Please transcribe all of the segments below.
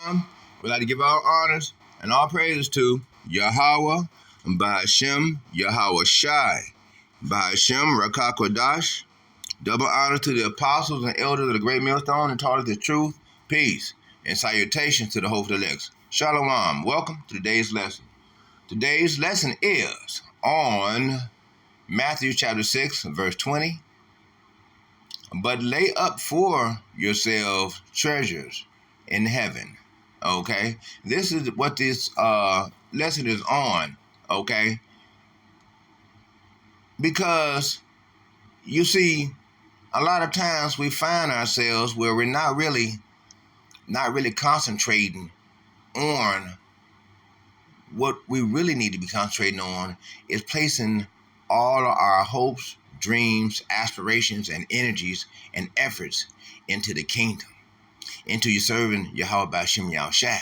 We'd like to give our honors and all praises to Yahweh, Ba'ashem, Yahweh Shai, Ba'ashem, Rakakwadash. Double honor to the apostles and elders of the great millstone and taught us the truth, peace, and salutations to the hopeful elects. Shalom. Welcome to today's lesson. Today's lesson is on Matthew chapter 6, verse 20. But lay up for yourselves treasures in heaven. Okay? This is what this lesson is on. Okay? Because, you see, a lot of times we find ourselves where we're not really concentrating on what we really need to be concentrating on is placing all of our hopes, dreams, aspirations, and energies and efforts into the kingdom, into your serving Yahweh Ba'ashem Yahushua.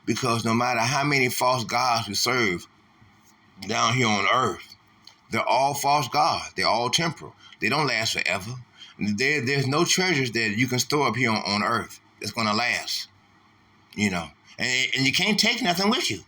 Because no matter how many false gods we serve down here on earth, they're all false gods. They're all temporal. They don't last forever. There's no treasures that you can store up here on earth that's going to last, you know. And you can't take nothing with you.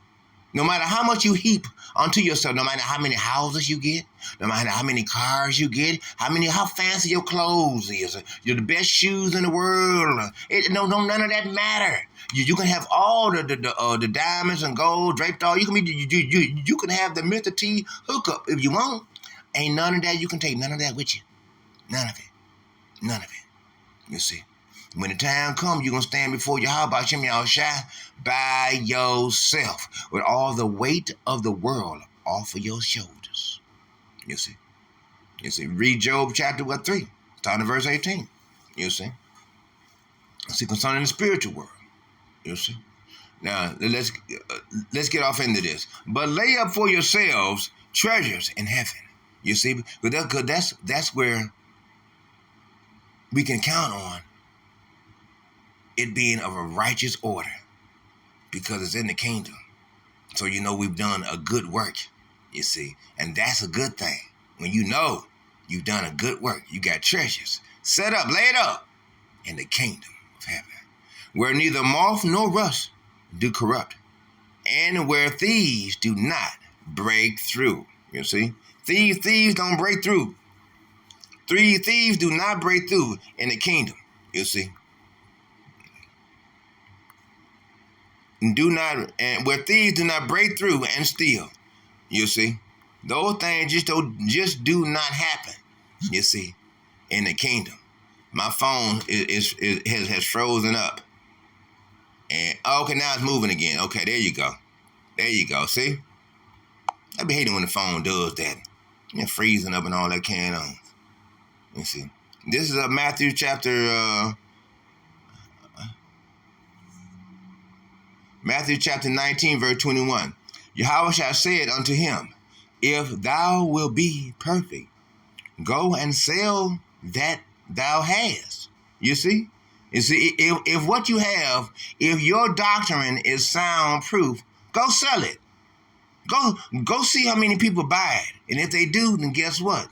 No matter how much you heap onto yourself, no matter how many houses you get, no matter how many cars you get, how fancy your clothes is, you're the best shoes in the world. None of that matter. You can have all the diamonds and gold draped all. You can have the Mr. T hookup if you want. Ain't none of that you can take. None of that with you. None of it. None of it. You see. When the time comes, you're going to stand before Yahweh Ba'ashem Yahushua by yourself with all the weight of the world off of your shoulders. You see. Read Job chapter 3, starting at verse 18. You see. Concerning the spiritual world. You see. Now, let's get off into this. But lay up for yourselves treasures in heaven. You see. Because that's where we can count on it being of a righteous order, because it's in the kingdom. So you know we've done a good work, you see. And that's a good thing. When you know you've done a good work, you got treasures set up, laid up in the kingdom of heaven, where neither moth nor rust do corrupt, and where thieves do not break through. You see? Thieves don't break through. Thieves do not break through in the kingdom, you see. Where thieves do not break through and steal. You see, those things just do not happen. You see, in the kingdom. My phone has frozen up, and okay, now it's moving again. Okay, there you go. See, I be hating when the phone does that. Freezing up and all that can on. You see, this is Matthew chapter. Matthew chapter 19, verse 21. Yahweh shall say unto him, if thou wilt be perfect, go and sell that thou hast. You see, if what you have, if your doctrine is soundproof, go sell it. Go see how many people buy it. And if they do, then guess what?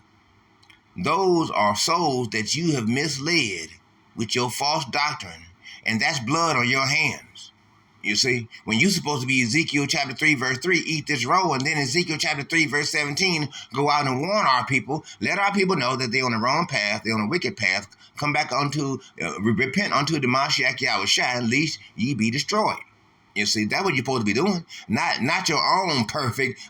Those are souls that you have misled with your false doctrine, and that's blood on your hands. You see, when you're supposed to be Ezekiel chapter 3, verse 3, eat this roll, and then Ezekiel chapter 3, verse 17, go out and warn our people, let our people know that they're on the wrong path, they're on a wicked path, come back repent unto the Mashiach Yahushua, lest ye be destroyed. You see, that's what you're supposed to be doing, not your own perfect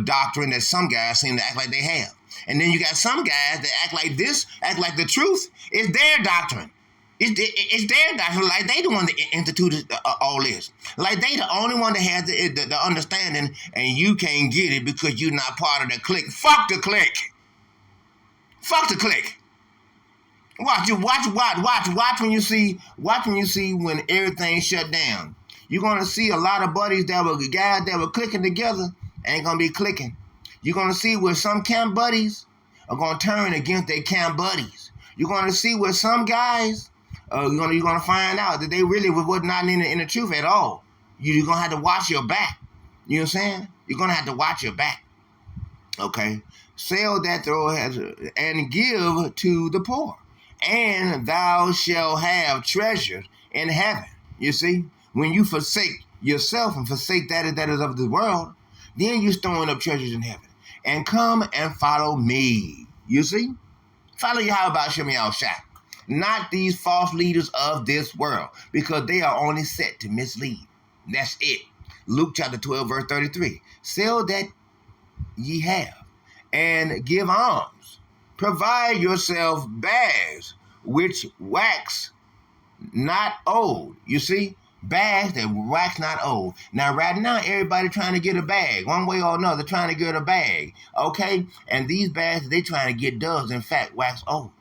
doctrine that some guys seem to act like they have. And then you got some guys that act like the truth is their doctrine. It's their doctrine, like they the one that instituted all this. Like they the only one that has the understanding, and you can't get it because you're not part of the clique. Fuck the clique. Fuck the clique. Watch when you see when everything shut down. You're gonna see a lot of buddies guys that were clicking together ain't gonna be clicking. You're gonna see where some camp buddies are gonna turn against their camp buddies. You're gonna see where some guys you're gonna find out that they really was not in the truth at all. You're gonna have to watch your back. You know what I'm saying? You're gonna have to watch your back. Okay? Sell that thou hast and give to the poor, and thou shalt have treasures in heaven. You see? when you forsake yourself and forsake that is of the world, then you're storing up treasures in heaven. And come and follow me. You see? Follow Yahweh Shem Shai. Not these false leaders of this world, because they are only set to mislead. That's it. Luke chapter 12, verse 33. Sell that ye have, and give alms. Provide yourself bags which wax not old. You see? Bags that wax not old. Now, right now, everybody trying to get a bag. One way or another, trying to get a bag. Okay? And these bags they trying to get does, in fact, wax old.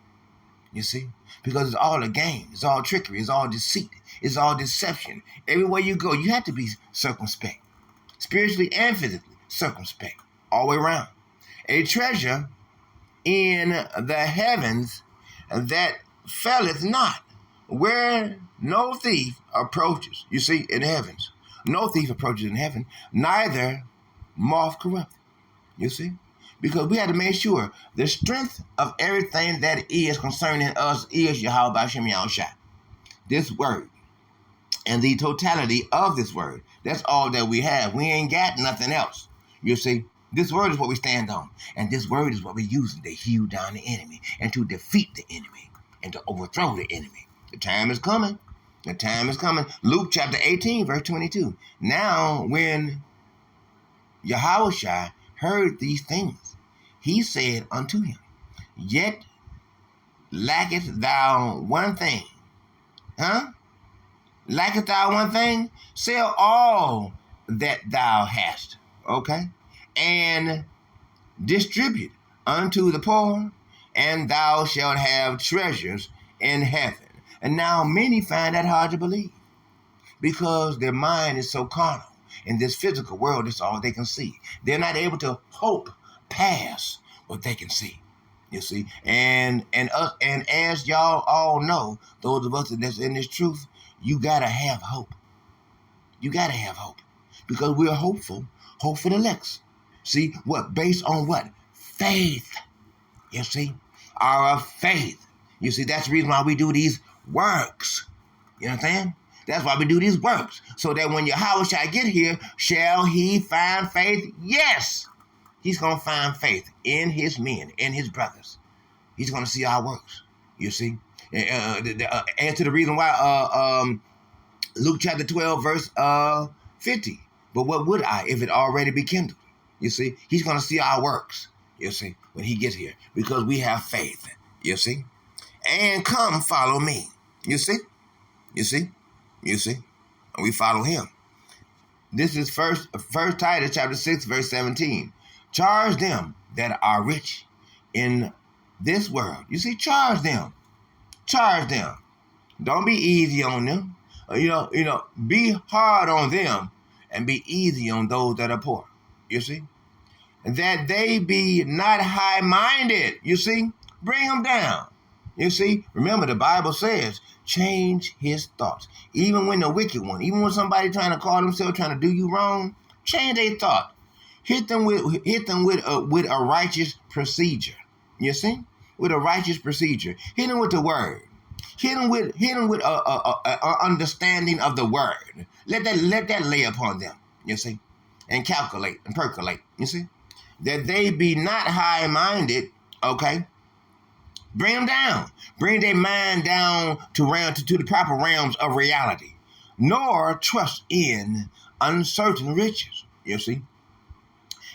You see? Because it's all a game. It's all trickery. It's all deceit. It's all deception. Everywhere you go, you have to be circumspect. Spiritually and physically circumspect. All the way around. A treasure in the heavens that faileth not, where no thief approaches. You see, in the heavens. No thief approaches in heaven, neither moth corrupt. You see? Because we had to make sure the strength of everything that is concerning us is Yahweh Shem Shai. This word and the totality of this word. That's all that we have. We ain't got nothing else. You see? This word is what we stand on. And this word is what we're using to hew down the enemy and to defeat the enemy and to overthrow the enemy. The time is coming. The time is coming. Luke chapter 18, verse 22. Now, when Yahushua heard these things, he said unto him, Yet lackest thou one thing. Lackest thou one thing? Sell all that thou hast. Okay? And distribute unto the poor, and thou shalt have treasures in heaven. And now many find that hard to believe because their mind is so carnal. In this physical world, it's all they can see. They're not able to hope past what they can see. You see, and as y'all all know, those of us that's in this truth, you gotta have hope. You gotta have hope because we're hopeful, hopeful elects. See what? Based on what? Faith. You see, our faith. You see, that's the reason why we do these works. You understand? That's why we do these works. So that when Yahweh shall get here, shall he find faith? Yes. He's going to find faith in his men, in his brothers. He's going to see our works. You see? And to the reason why Luke chapter 12, verse 50. But what would I if it already be kindled? You see? He's going to see our works. You see? When he gets here. Because we have faith. You see? And come follow me. You see? You see? You see? And we follow him. This is first Titus chapter 6, verse 17. Charge them that are rich in this world. You see, charge them. Charge them. Don't be easy on them. Be hard on them and be easy on those that are poor. You see? That they be not high-minded. You see? Bring them down. You see? Remember, the Bible says, change his thoughts. Even when the wicked one, even when somebody trying to call themselves, trying to do you wrong, change their thought. Hit them with a righteous procedure. You see? With a righteous procedure. Hit them with the word. Hit them with a understanding of the word. Let that lay upon them. You see? And calculate and percolate. You see? That they be not high-minded, okay? Bring them down. Bring their mind down to the proper realms of reality. Nor trust in uncertain riches. You see?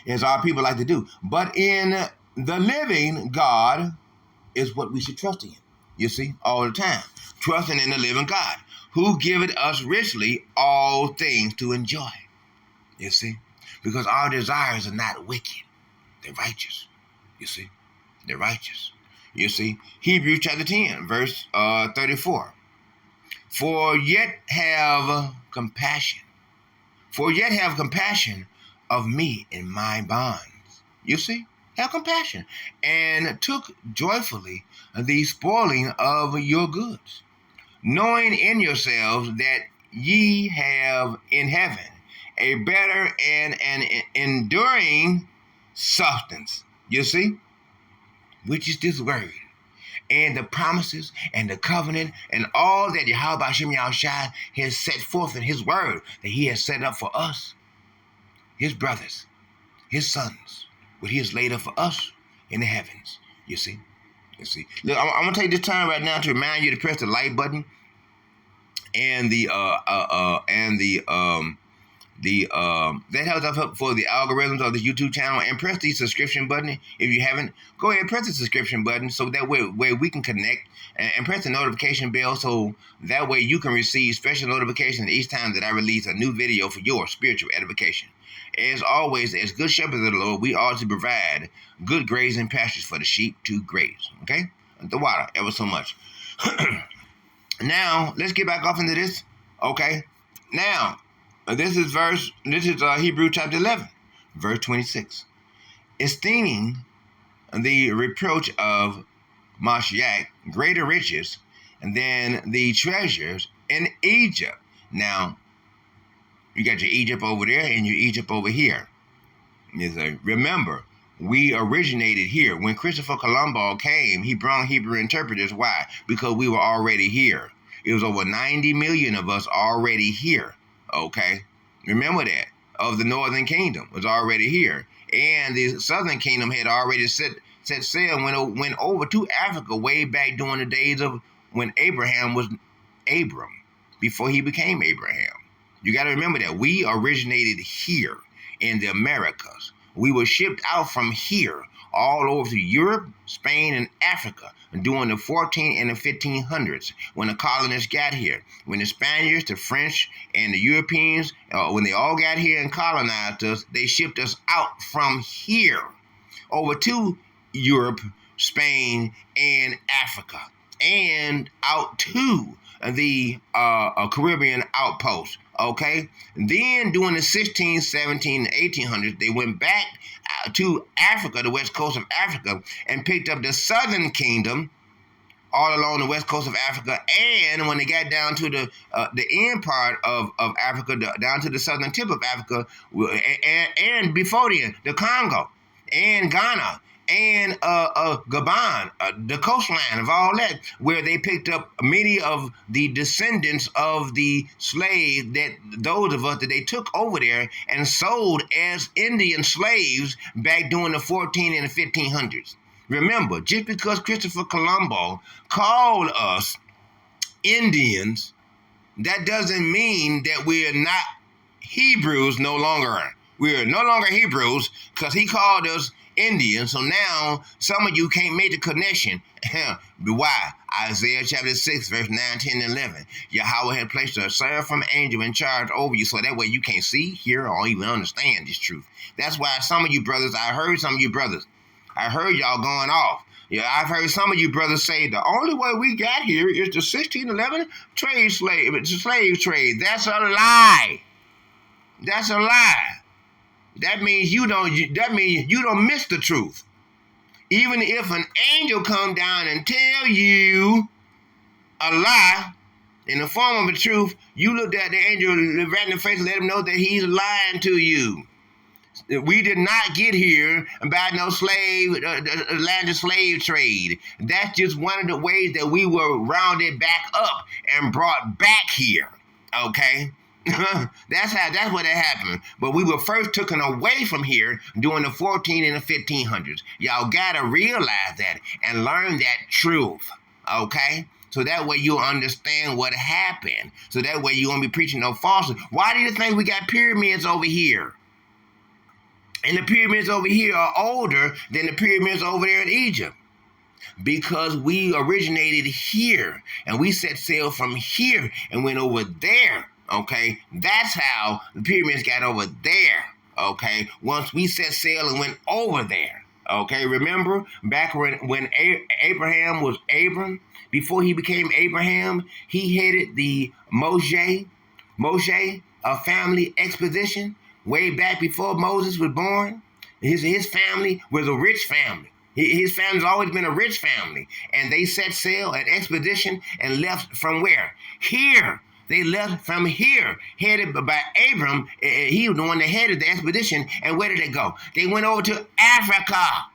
As our people like to do. But in the living God is what we should trust in. You see? All the time. Trusting in the living God. Who giveth us richly all things to enjoy. You see? Because our desires are not wicked. They're righteous. You see? They're righteous. You see? Hebrews chapter 10, verse 34. For yet have compassion. For yet have compassion of me in my bonds. You see? Have compassion. And took joyfully the spoiling of your goods. Knowing in yourselves that ye have in heaven a better and an enduring substance. You see? Which is this word. and the promises and the covenant and all that Yahweh Hashem Yahushua has set forth in his word that he has set up for us, his brothers, his sons, what he has laid up for us in the heavens. You see? Look, I'm gonna take this time right now to remind you to press the like button and that helps us for the algorithms of the YouTube channel, and press the subscription button if you haven't. Go ahead and press the subscription button so that way we can connect, and press the notification bell so that way you can receive special notifications each time that I release a new video for your spiritual edification. As always, as good shepherds of the Lord, we are to provide good grazing pastures for the sheep to graze. Okay? The water, ever so much. Now, let's get back off into this. Okay? Now, this is Hebrew chapter 11, verse 26. Esteeming the reproach of Mashiach greater riches than the treasures in Egypt. Now, you got your Egypt over there and your Egypt over here. Remember, we originated here. When Christopher Columbus came, he brought Hebrew interpreters. Why? Because we were already here. It was over 90 million of us already here. Okay? Remember that. Of the northern kingdom was already here. And the southern kingdom had already set sail, went over to Africa way back during the days of when Abraham was Abram, before he became Abraham. You got to remember that we originated here in the Americas. We were shipped out from here all over to Europe, Spain, and Africa during the 14 and the 1500s when the colonists got here. When the Spaniards, the French, and the Europeans, when they all got here and colonized us, they shipped us out from here over to Europe, Spain, and Africa, and out to the Caribbean outpost. Okay? Then during the 16, 17, and 1800s, they went back to Africa, the west coast of Africa, and picked up the southern kingdom all along the west coast of Africa. And when they got down to the end part of Africa, down to the southern tip of Africa, and before then, the Congo and Ghana and Gabon, the coastline of all that, where they picked up many of the descendants of the slaves, that those of us that they took over there and sold as Indian slaves back during the 14 and the 1500s. Remember, just because Christopher Columbus called us Indians, that doesn't mean that we're not Hebrews no longer. We're no longer Hebrews because he called us Indians. So now some of you can't make the connection. Why? Isaiah chapter 6, verse 9, 10, and 11. Yahweh had placed a seraphim angel in charge over you, so that way you can't see, hear, or even understand this truth. That's why some of you brothers, I heard y'all going off. Yeah, I've heard some of you brothers say the only way we got here is the 1611 slave trade. That's a lie. That's a lie. That means you don't miss the truth. Even if an angel come down and tell you a lie in the form of a truth, you look at the angel right in the face and let him know that he's lying to you. We did not get here by no slave trade. That's just one of the ways that we were rounded back up and brought back here. Okay? That's what happened. But we were first taken away from here during the 14 and the 1500s. Y'all gotta realize that and learn that truth. Okay? So that way you'll understand what happened. So that way you won't be preaching no falsehood. Why do you think we got pyramids over here? And the pyramids over here are older than the pyramids over there in Egypt. Because we originated here and we set sail from here and went over there. Okay, that's how the pyramids got over there. Okay, once we set sail and went over there. Okay, remember back when Abraham was Abram, before he became Abraham, he headed the Moshe family expedition way back before Moses was born. His family was a rich family. His family's always been a rich family. And they set sail, an expedition, and left from where? Here. They left from here, headed by Abram. He was the one that headed the expedition. And where did they go? They went over to Africa.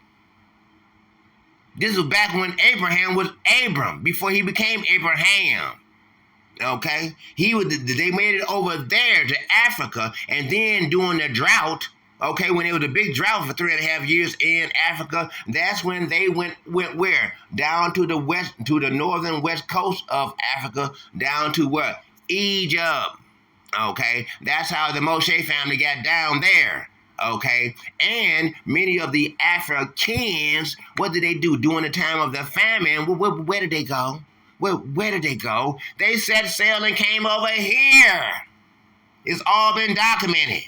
This was back when Abraham was Abram, before he became Abraham. Okay, they made it over there to Africa, and then during the drought, okay, when it was a big drought for 3.5 years in Africa, that's when they went where? Down to the west, to the northern west coast of Africa, down to where? Egypt. Okay, that's how the Moshe family got down there. Okay, and many of the Africans, what did they do during the time of the famine? Where did they go? Where did they go? They set sail and came over here. It's all been documented.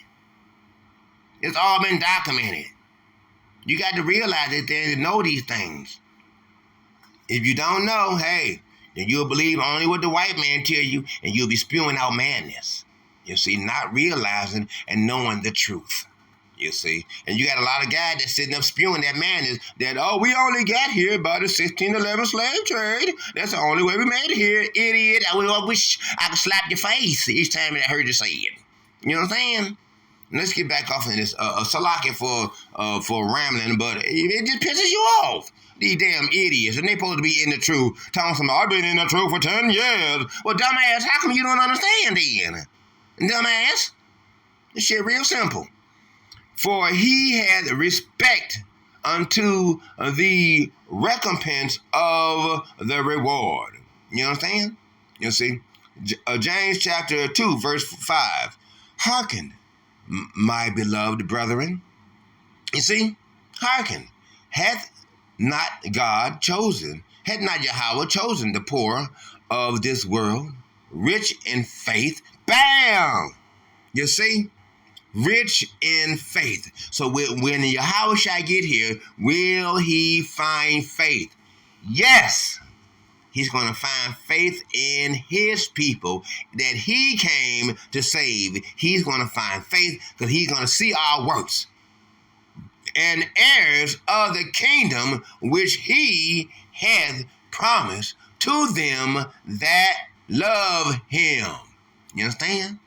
It's all been documented. You got to realize it there to know these things. If you don't know, hey, then you'll believe only what the white man tell you, and you'll be spewing out madness. You see, not realizing and knowing the truth. You see, and you got a lot of guys that sitting up spewing that madness that, oh, we only got here by the 1611 slave trade. That's the only way we made it here, idiot. I wish I could slap your face each time I heard you say it. You know what I'm saying? Let's get back off of this. Salaki for rambling, but it just pisses you off. These damn idiots, and they supposed to be in the truth. Telling somebody, I've been in the truth for 10 years. Well, dumbass, how come you don't understand then? Dumbass, this shit real simple. For he had respect unto the recompense of the reward. You understand? You see, James chapter 2, verse 5. Hearken, my beloved brethren. You see, hearken. Hath not God chosen, had not Yahweh chosen the poor of this world, rich in faith? Bam! You see? Rich in faith. So when Yahweh shall get here, will he find faith? Yes. He's going to find faith in his people that he came to save. He's going to find faith because he's going to see our works. And heirs of the kingdom which he hath promised to them that love him. You understand?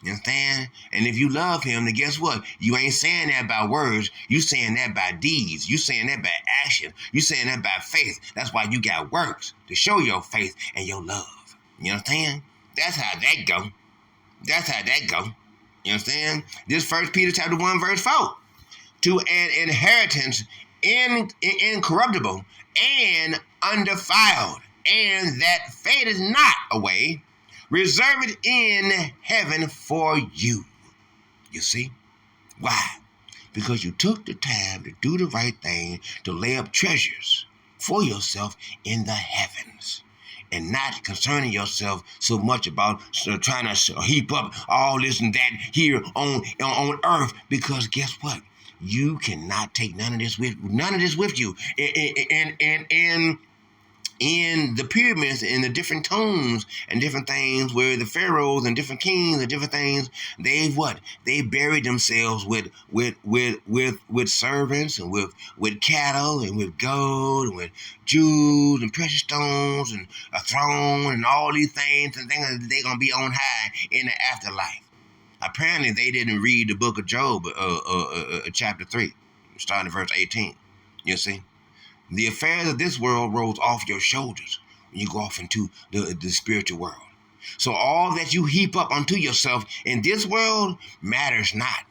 You understand? And if you love him, then guess what? You ain't saying that by words. You saying that by deeds. You saying that by action. You saying that by faith. That's why you got works to show your faith and your love. You understand? That's how that go. That's how that go. You understand? This 1 Peter chapter 1, verse 4. To an inheritance incorruptible and undefiled, and that fadeth not away, reserved in heaven for you. You see? Why? Because you took the time to do the right thing, to lay up treasures for yourself in the heavens, and not concerning yourself so much about trying to heap up all this and that here on earth. Because guess what? You cannot take none of this with you. In the pyramids, in the different tombs and different things, where the pharaohs and different kings and different things, they buried themselves with servants and with cattle and with gold and with jewels and precious stones and a throne and all these things, and things they're gonna be on high in the afterlife. Apparently, they didn't read the book of Job, chapter 3, starting at verse 18. You see? The affairs of this world rolls off your shoulders when you go off into the spiritual world. So all that you heap up unto yourself in this world matters not.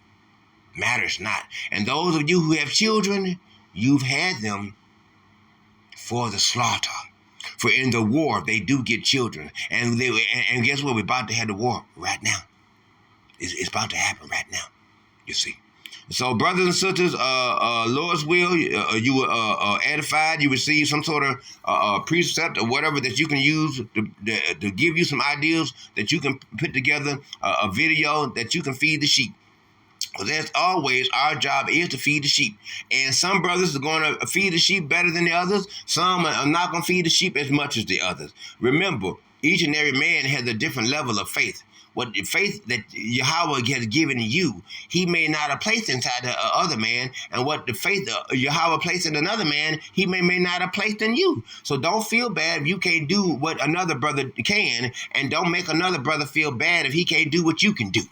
Matters not. And those of you who have children, you've had them for the slaughter. For in the war, they do get children. And guess what? We're about to have the war right now. It's about to happen right now, you see. So, brothers and sisters, Lord's will, you were edified. You received some sort of precept or whatever that you can use to give you some ideas that you can put together a video that you can feed the sheep. Because as always, our job is to feed the sheep. And some brothers are going to feed the sheep better than the others. Some are not going to feed the sheep as much as the others. Remember, each and every man has a different level of faith. What the faith that Yahweh has given you, he may not have placed inside the other man. And what the faith Yahweh placed in another man, he may not have placed in you. So don't feel bad if you can't do what another brother can. And don't make another brother feel bad if he can't do what you can do.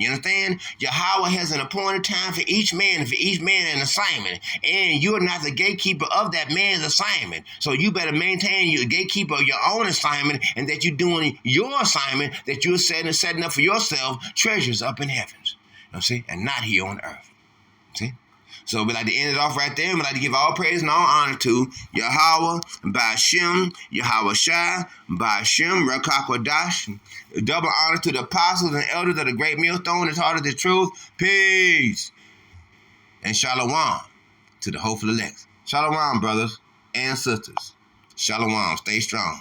You understand? Yahweh has an appointed time for each man an assignment. And you're not the gatekeeper of that man's assignment. So you better maintain your gatekeeper of your own assignment, and that you're doing your assignment, that you're setting up for yourself treasures up in heavens. You know, see? And not here on earth. See? So we like to end it off right there. We like to give all praise and all honor to Yahweh, Ba'ashem, Yahweh Shai, Ba'ashem, Rakakwadash. Double honor to the apostles and elders of the great millstone that's heart of the truth. Peace. And shalom to the hopeful elect. Shalom, brothers and sisters. Shalom. Stay strong.